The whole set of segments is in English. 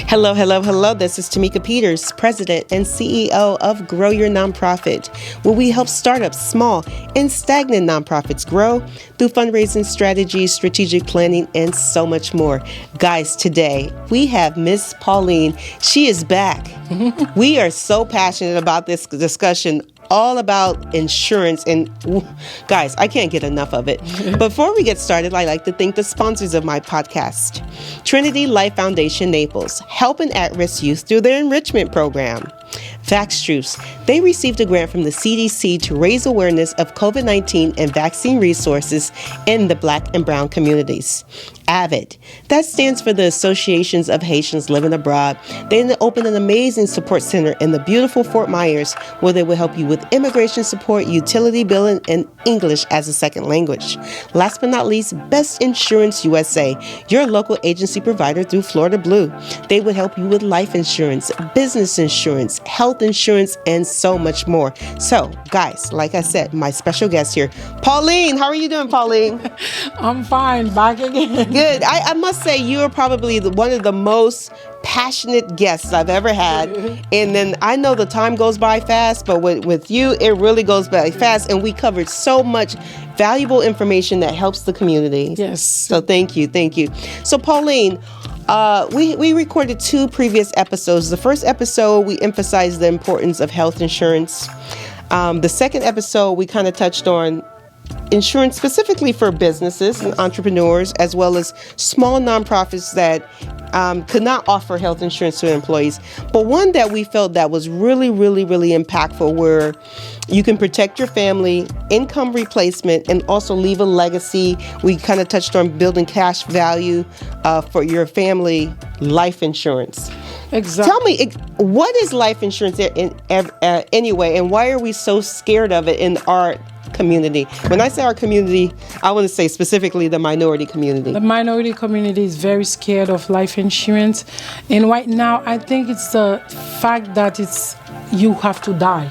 Hello, hello, hello. This is Tamika Peters, President and CEO of Grow Your Nonprofit, where we help startups, small and stagnant nonprofits grow through fundraising strategies, strategic planning, and so much more. Guys, today we have Miss Pauline. She is back. We are so passionate about this discussion all about insurance, and guys, I can't get enough of it. Before we get started, I'd like to thank the sponsors of my podcast. Trinity Life Foundation Naples, helping at-risk youth through their enrichment program. Vaxtrus, they received a grant from the CDC to raise awareness of COVID-19 and vaccine resources in the Black and Brown communities. AVID, that stands for the Associations of Haitians Living Abroad. They opened an amazing support center in the beautiful Fort Myers, where they will help you with immigration support, utility billing, and English as a second language. Last but not least, Best Insurance USA, your local agency provider through Florida Blue. They would help you with life insurance, business insurance, health insurance, and so much more. So, guys, like I said, my special guest here, Pauline. How are you doing, Pauline? I'm fine. Back again. Good. I must say you are probably one of the most passionate guests I've ever had. And then I know the time goes by fast, but with you, it really goes by fast. And we covered so much valuable information that helps the community. Yes. So thank you. Thank you. So Pauline, we recorded 2 previous episodes. The first episode, we emphasized the importance of health insurance. The second episode, we kind of touched on insurance specifically for businesses and entrepreneurs, as well as small nonprofits that could not offer health insurance to employees. But one that we felt that was really, really, really impactful, where you can protect your family, income replacement, and also leave a legacy. We kind of touched on building cash value for your family, life insurance. Exactly. Tell me, what is life insurance anyway, and why are we so scared of it in our community? When I say our community, I want to say specifically the minority community. The minority community is very scared of life insurance. And right now, I think it's the fact that you have to die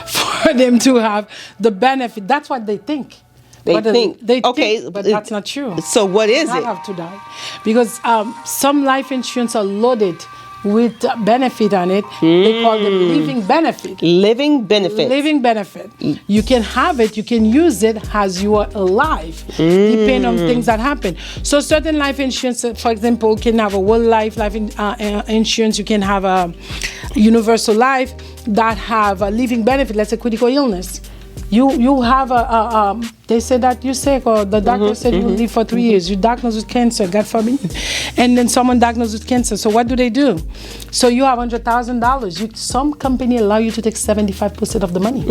for them to have the benefit. That's what they think. They think, but that's not true. So what is it? You have to die. Because some life insurance are loaded with benefit on it. They call them living benefit. Living benefit. Living benefit. You can have it, you can use it as you are alive, depending on things that happen. So certain life insurance, for example, can have a whole life insurance. You can have a universal life that have a living benefit, let's say critical illness. You have they say that you're sick, or the doctor said you will live for 3 years. You're diagnosed with cancer, God forbid. And then someone diagnosed with cancer. So what do? So you have $100,000. Some company allow you to take 75% of the money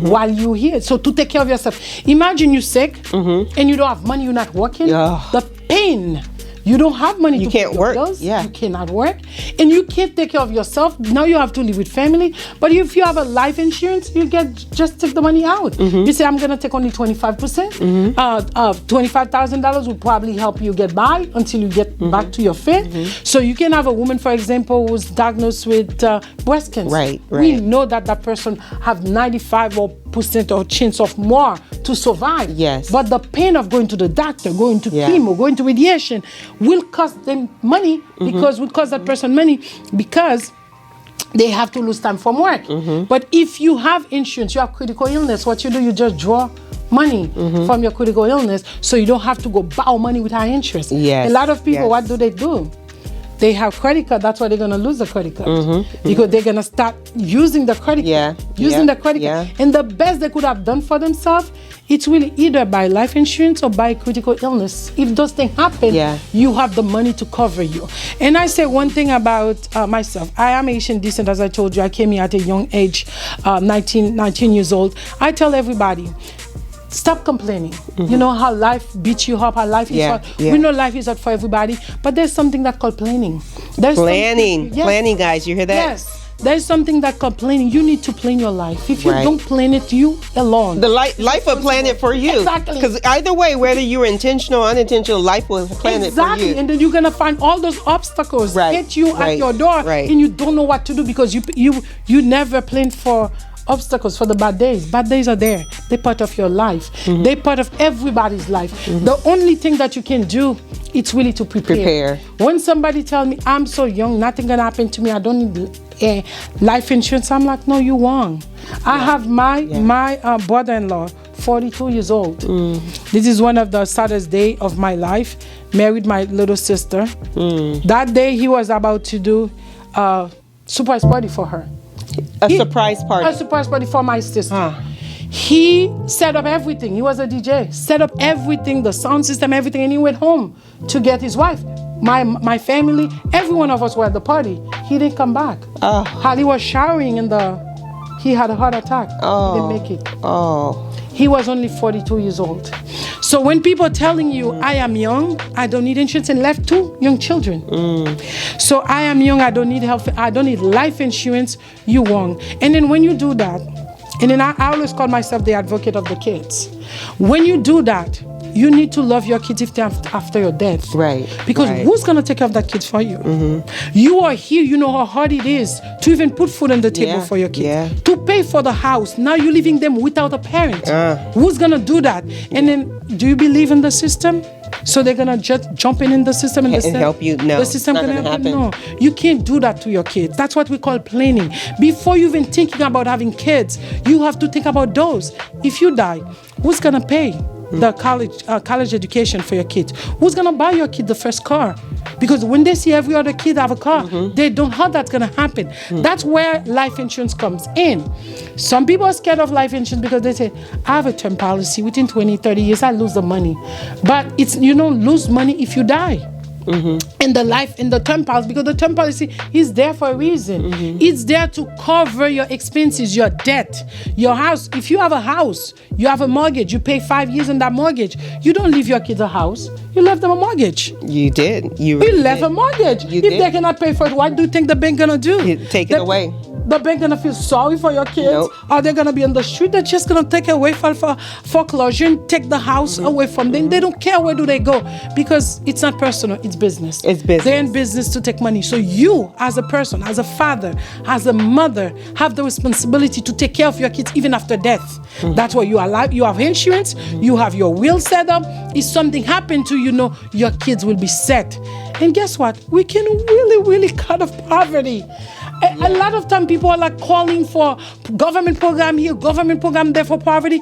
while you're here. So to take care of yourself. Imagine you're sick and you don't have money, you're not working. The pain. You don't have money to pay your bills. You cannot work. And you can't take care of yourself. Now you have to live with family. But if you have a life insurance, you just take the money out. You say, I'm going to take only 25%. $25,000 will probably help you get by until you get back to your feet. So you can have a woman, for example, who's diagnosed with breast cancer. Right. We know that person have 95% or chance of more to survive. Yes. But the pain of going to the doctor, going to chemo, going to radiation will cost them money, because will cost that person money because they have to lose time from work. But if you have insurance, you have critical illness, what you do, you just draw money from your critical illness, so you don't have to go borrow money with high interest. Yes. A lot of people, what do? They have credit card. That's why they're gonna lose the credit card, because they're gonna start using the credit card, the credit card. And the best they could have done for themselves, it's really either buy life insurance or buy critical illness. If those things happen, you have the money to cover you. And I say one thing about myself. I am Asian descent, as I told you. I came here at a young age, 19 years old. I tell everybody, stop complaining. You know how life beats you up, how life is hard. We know life is hard for everybody, but there's something that's called planning. Planning, guys, you hear that? Yes. there's something that called planning. You need to plan your life. If you Right. don't plan it, you alone. The life will plan it for you. Exactly. Because either way, whether you were intentional or unintentional, life will plan it for Exactly. you. And then you're gonna find all those obstacles Right. hit you Right. at your door, Right. and you don't know what to do because you never planned for obstacles, for the bad days. Bad days are there. They're part of your life. They're part of everybody's life. The only thing that you can do, it's really to prepare. When somebody tells me I'm so young, nothing gonna happen to me, I don't need life insurance, I'm like, no, you're wrong. I have my brother-in-law, 42 years old. This is one of the saddest day of my life. Married my little sister. That day he was about to do a surprise party for her. A surprise party. A surprise party for my sister. He set up everything. He was a DJ. Set up everything, the sound system, everything, and he went home to get his wife. My family, every one of us were at the party. He didn't come back. While he was showering he had a heart attack. He didn't make it. He was only 42 years old. So when people are telling you, I am young, I don't need insurance, and left 2 young children. So I am young, I don't need health, I don't need life insurance, you wrong. And then when you do that, and then I always call myself the advocate of the kids. When you do that, you need to love your kids if they're after your death. Right. Because who's going to take care of that kid for you? You are here, you know how hard it is to even put food on the table for your kids. To pay for the house. Now you're leaving them without a parent. Who's going to do that? And then, do you believe in the system? So they're going to just jump in the system and help you? No. The system it's not going to gonna help happen. you? No. You can't do that to your kids. That's what we call planning. Before you even thinking about having kids, you have to think about those. If you die, who's going to pay the college education for your kids? Who's going to buy your kid the first car? Because when they see every other kid have a car, they don't know how that's going to happen. That's where life insurance comes in. Some people are scared of life insurance because they say, I have a term policy. Within 20, 30 years, I lose the money. But you don't lose money if you die. In the term policy, because the term policy is there for a reason. It's there to cover your expenses, your debt, your house. If you have a house, you have a mortgage, you pay 5 years on that mortgage. You don't leave your kids a house, you left them a mortgage. You did. You left did. a mortgage. You if did. they cannot pay for it, what do you think the bank gonna do? Take it away. The bank gonna feel sorry for your kids? Nope. Are they gonna be on the street? They're just gonna take away for foreclosure and take the house away from them. They don't care where do they go because it's not personal, it's business. It's business. They're in business to take money. So you, as a person, as a father, as a mother, have the responsibility to take care of your kids even after death. That's why you are alive. You have insurance. You have your will set up. If something happened to you, your kids will be set. And guess what? We can really, really cut off poverty. A lot of time people are like calling for government program here, government program there for poverty.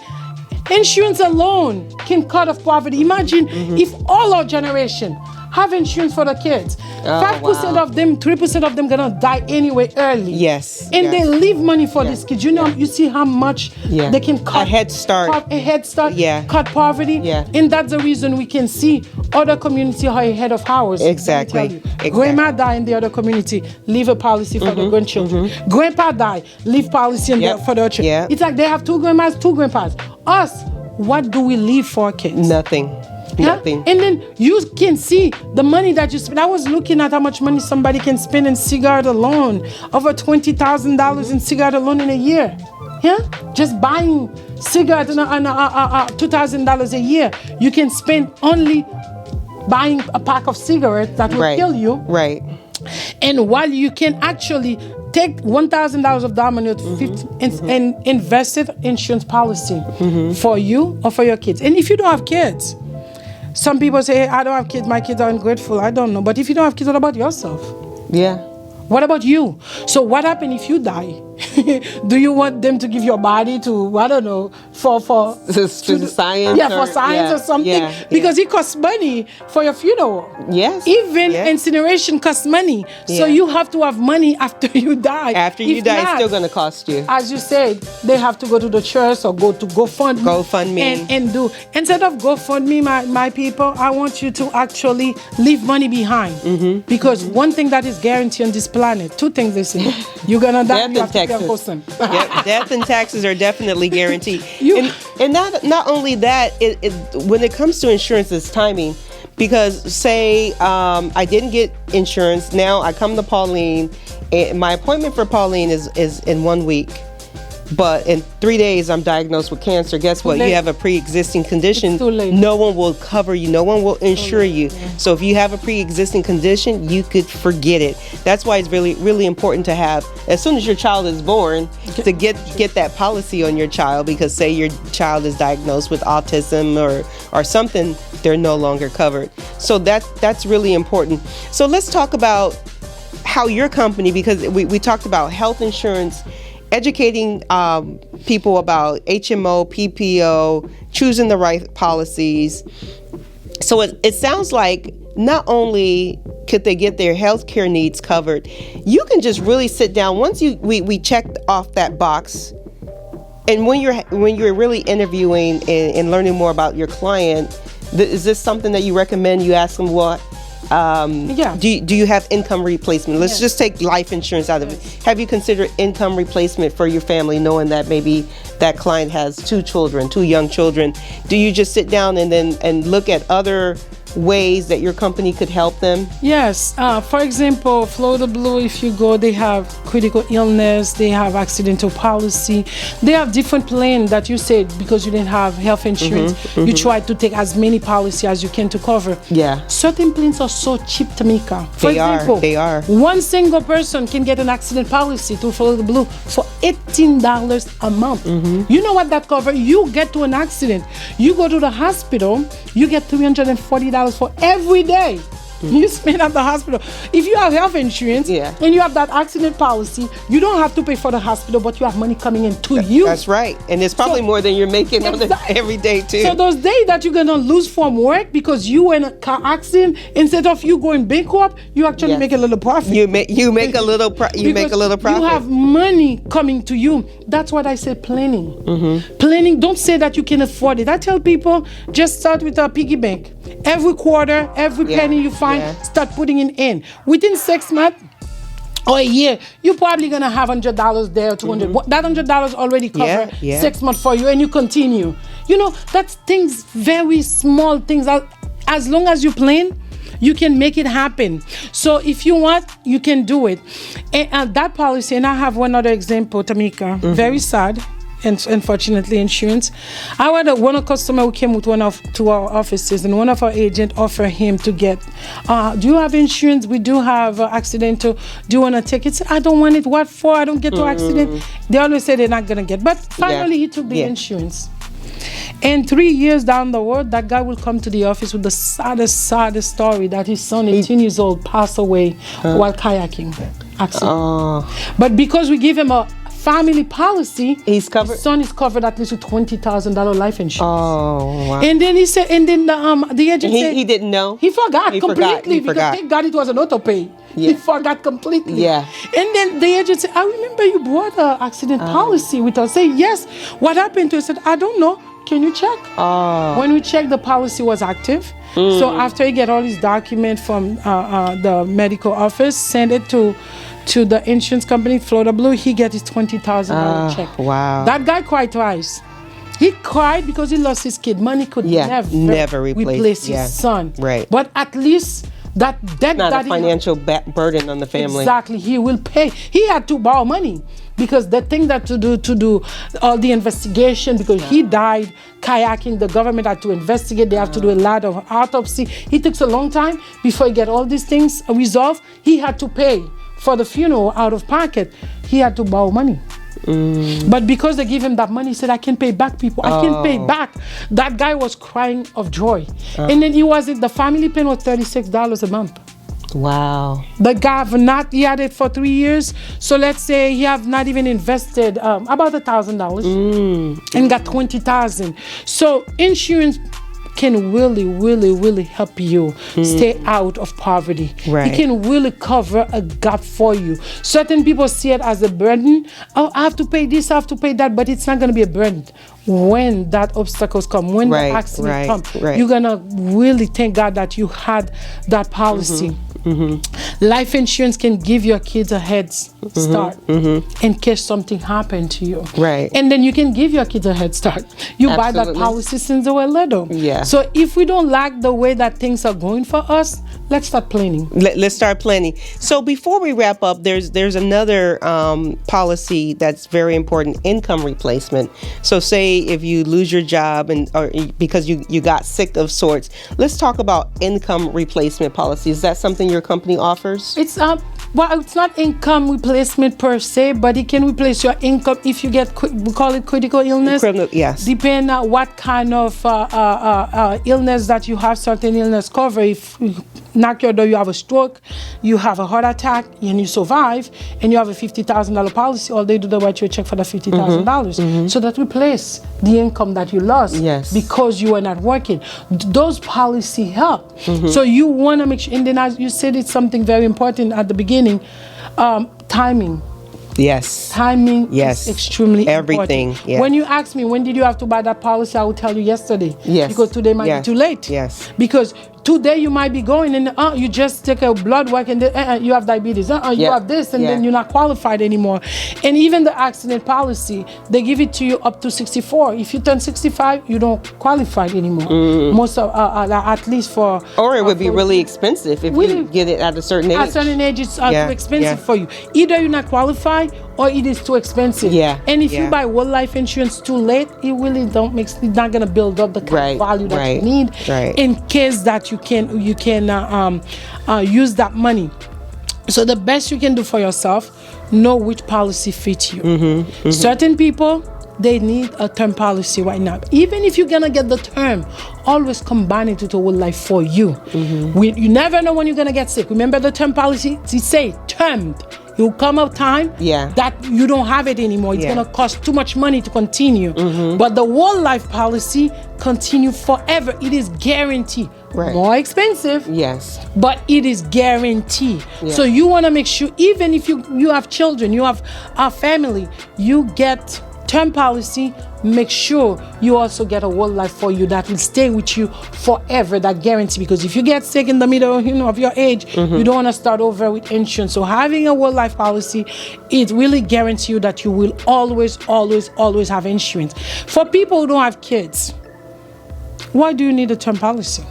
Insurance alone can cut off poverty. Imagine if all our generation have insurance for the kids. 5% of them, 3% of them gonna die anyway early. Yes. And they leave money for these kids. You see how much they can cut. A head start. A head start. Yeah. Cut poverty. Yeah. And that's the reason we can see other communities are ahead of ours. Exactly. Let me tell you. Exactly. Grandma die in the other community, leave a policy for the grandchildren. Grandpa die, leave policy for the children. Yeah. It's like they have 2 grandmas, 2 grandpas. Us, what do we leave for our kids? Nothing. Nothing. And then you can see the money that you spend. I was looking at how much money somebody can spend in cigarette alone. Over $20,000 in cigarette alone in a year. Yeah? Just buying cigarettes and $2,000 a year. You can spend only buying a pack of cigarettes that will kill you. Right. And while you can actually take $1,000 of that money and invest it in insurance policy for you or for your kids. And if you don't have kids, some people say, hey, I don't have kids, my kids are ungrateful. I don't know. But if you don't have kids, what about yourself? Yeah. What about you? So what happens if you die? Do you want them to give your body to, I don't know, for science? Yeah, for science or something. Yeah, because it costs money for your funeral. Yes. Even incineration costs money. So you have to have money after you die. After you die, it's still going to cost you. As you said, they have to go to the church or go to GoFundMe. And do. Instead of GoFundMe, my people, I want you to actually leave money behind. Because one thing that is guaranteed on this planet, 2 things they say. You're going to die. Death and taxes are definitely guaranteed. And not only that, when it comes to insurance, it's timing. Because say I didn't get insurance, now I come to Pauline, and my appointment for Pauline is in 1 week. But in 3 days, I'm diagnosed with cancer. Guess what? You have a pre-existing condition. It's too late. No one will cover you. No one will insure you. So if you have a pre-existing condition, you could forget it. That's why it's really, really important to have, as soon as your child is born, to get that policy on your child. Because say your child is diagnosed with autism or something, they're no longer covered. So that's really important. So let's talk about how your company, because we talked about health insurance, educating people about HMO, PPO, choosing the right policies. So it sounds like not only could they get their health care needs covered, you can just really sit down once we checked off that box. And when you're really interviewing and learning more about your client, is this something that you recommend? You ask them what? Do you have income replacement? Let's just take life insurance out of it. Have you considered income replacement for your family, knowing that maybe that client has two young children? Do you just sit down and look at other ways that your company could help them? Yes. For example, Florida Blue, if you go, they have critical illness, they have accidental policy, they have different plans that you said because you didn't have health insurance. You try to take as many policies as you can to cover. Yeah. Certain plans are so cheap, Tamika. For example, they are. One single person can get an accident policy through Florida Blue for $18 a month. You know what that covers? You get to an accident, you go to the hospital, you get $340 for every day you spend at the hospital. If you have health insurance and you have that accident policy, you don't have to pay for the hospital, but you have money coming in to you. That's right. And it's probably more than you're making every day too. So those days that you're gonna lose from work because you were in a car accident, instead of you going bankrupt, you actually make a little profit. You make a little profit. You have money coming to you. That's what I say, planning. Planning. Don't say that you can afford it. I tell people, just start with a piggy bank. Every quarter, every penny you find, start putting it in. Within 6 months or a year, you're probably gonna have $100 there, $200. That $100 already covered 6 months for you, and you continue. You know, that's things, very small things. As long as you plan, you can make it happen. So if you want, you can do it. And that policy, and I have one other example, Tamika, very sad. And unfortunately, insurance. I had one customer who came with to our offices, and one of our agents offered him to get, do you have insurance? We do have accidental. Do you want to take it? I don't want it. What for? I don't get to accident. They always say they're not going to get. But finally, he took the insurance. And 3 years down the road, that guy will come to the office with the saddest story that his son, 18 years old, passed away while kayaking. Accident. But because we give him a family policy, he's covered. His son is covered at least with $20,000 life insurance. Oh, wow. And then he said, and then the agent said he didn't know. He forgot completely because thank God it was an auto pay. He forgot completely. Yeah. And then the agent said, I remember you bought an accident policy with us. Say yes. What happened to it? I said, I don't know. Can you check? When we checked, the policy was active. So after he get all his documents from the medical office, send it to the insurance company, Florida Blue, he get his $20,000 check. Wow. That guy cried twice. He cried because he lost his kid. Money could never replace his son. Right. But at least that debt, not a financial burden on the family. Exactly. He will pay. He had to borrow money because the thing that to do all the investigation, because he died kayaking, the government had to investigate. They have to do a lot of autopsy. It takes a long time before he get all these things resolved. He had to pay for the funeral out of pocket. He had to borrow money. But because they give him that money, he said, I can pay back, people. I can pay back. That guy was crying of joy. And then the family paying was $36 a month. Wow. The guy he had it for 3 years. So let's say he have not even invested about $1,000 and got $20,000. So insurance can really help you stay out of poverty. Right. It can really cover a gap for you. Certain people see it as a burden. Oh, I have to pay this, I have to pay that, but it's not going to be a burden. When that obstacles come, when the accident come, you're going to really thank God that you had that policy. Life insurance can give your kids a head start in case something happened to you. Right. And then you can give your kids a head start. You buy that Absolutely. policy since they were little. Yeah. So if we don't like the way that things are going for us, let's start planning. Let's start planning. So before we wrap up, there's another policy that's very important: income replacement. So say if you lose your job or because you got sick of sorts, let's talk about income replacement policy. Is that something your company offers? It's it's not income replacement per se, but it can replace your income if you get we call it critical illness. Yes. Depending on what kind of illness that you have. Certain illness cover. If you knock your door, you have a stroke, you have a heart attack, and you survive, and you have a $50,000 policy, all they do is write you a check for the $50,000. So that replace the income that you lost because you were not working. Those policy help. So you want to make sure, and then as you said, it's something very important at the beginning, timing. Yes. Timing is extremely important. Yes. When you ask me, when did you have to buy that policy, I will tell you yesterday. Yes. Because today might be too late. Yes. Because today you might be going and you just take a blood work and you have diabetes. You have this and then you're not qualified anymore. And even the accident policy, they give it to you up to 64. If you turn 65, you don't qualify anymore. Most of, at least for... Or it would be really expensive if you get it at a certain age. At a certain age, it's too expensive for you. Either you're not qualified or it is too expensive. And if you buy whole life insurance too late, it really it's not going to build up the kind of value that you need in case that you can use that money. So the best you can do for yourself, know which policy fits you. Certain people, they need a term policy right now. Even if you're gonna get the term, always combine it with a whole life for you. You never know when you're gonna get sick. Remember the term policy? It say termed. It will come a time that you don't have it anymore. It's gonna cost too much money to continue. But the whole life policy continue forever. It is guaranteed. More expensive, but it is guaranteed. So you want to make sure, even if you have children, you have a family, you get term policy. Make sure you also get a whole life for you that will stay with you forever, that guarantee. Because if you get sick in the middle of your age, you don't want to start over with insurance. So having a whole life policy, it really guarantees you that you will always have insurance. For people who don't have kids, why do you need a term policy?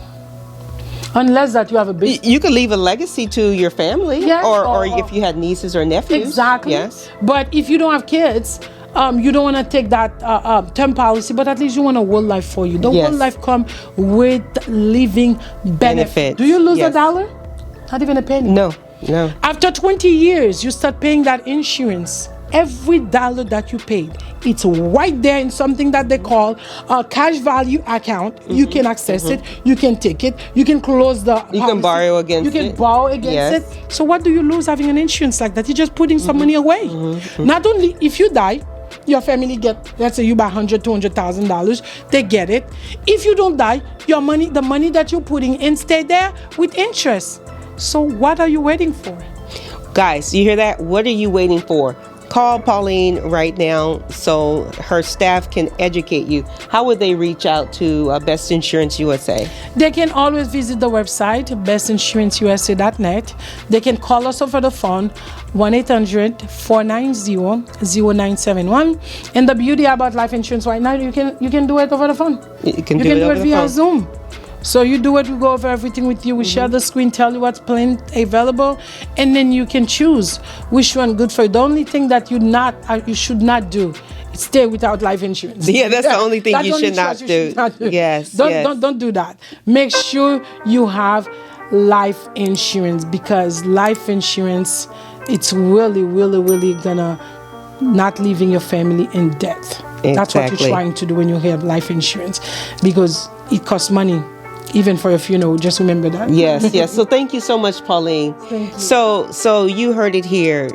Unless that you have a big... You could leave a legacy to your family, or if you had nieces or nephews. Exactly. But if you don't have kids, you don't want to take that term policy, but at least you want a whole life for you. The whole life come with living benefits. Do you lose a dollar? Not even a penny. No. After 20 years, you start paying that insurance. Every dollar that you paid, it's right there in something that they call a cash value account. You can access it, you can take it, you can close the policy. You can borrow against it. it. So what do you lose having an insurance like that? You're just putting some money away. Not only if you die, your family get, let's say you buy $100,000, $200,000, they get it. If you don't die, your money, the money that you're putting in, stay there with interest. So what are you waiting for? Guys, you hear that? What are you waiting for? Call Pauline right now so her staff can educate you. How would they reach out to Best Insurance USA? They can always visit the website, bestinsuranceUSA.net. They can call us over the phone, 1-800-490-0971. And the beauty about life insurance right now, you can do it over the phone. You can do it via Zoom. So you do it, we go over everything with you. We share the screen, tell you what's plan available, and then you can choose which one good for you. The only thing that you should not do is stay without life insurance. That's the only thing you should not do. Yes. Don't do that. Make sure you have life insurance, because life insurance, it's really gonna not leaving your family in debt. Exactly. That's what you're trying to do when you have life insurance, because it costs money. Even for a funeral, just remember that. Yes. So thank you so much, Pauline. Thank you. So you heard it here.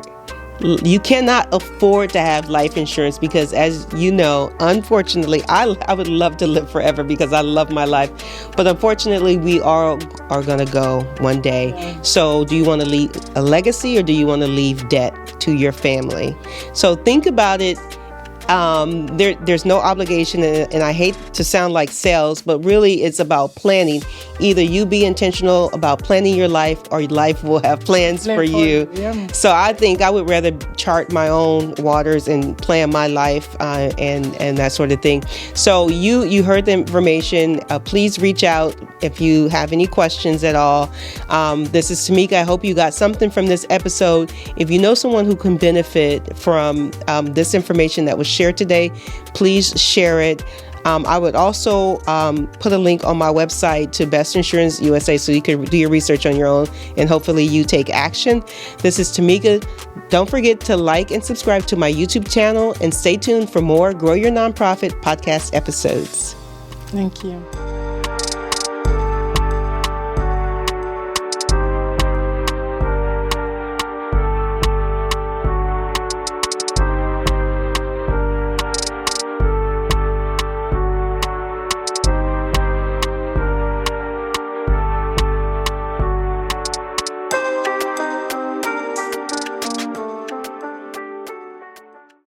You cannot afford to have life insurance because, as you know, unfortunately, I would love to live forever because I love my life. But unfortunately, we are going to go one day. Yeah. So do you want to leave a legacy or do you want to leave debt to your family? So think about it. there's no obligation, and I hate to sound like sales, but really it's about planning. Either you be intentional about planning your life, or your life will have plans for you. Yeah. So I think I would rather chart my own waters and plan my life and that sort of thing. So you heard the information. Please reach out if you have any questions at all. This is Tamika. I hope you got something from this episode. If you know someone who can benefit from this information that was shared today, please share it. I would also put a link on my website to Best Insurance USA so you can do your research on your own, and hopefully you take action. This is Tamika. Don't forget to like and subscribe to my YouTube channel, and stay tuned for more Grow Your Nonprofit podcast episodes. Thank you.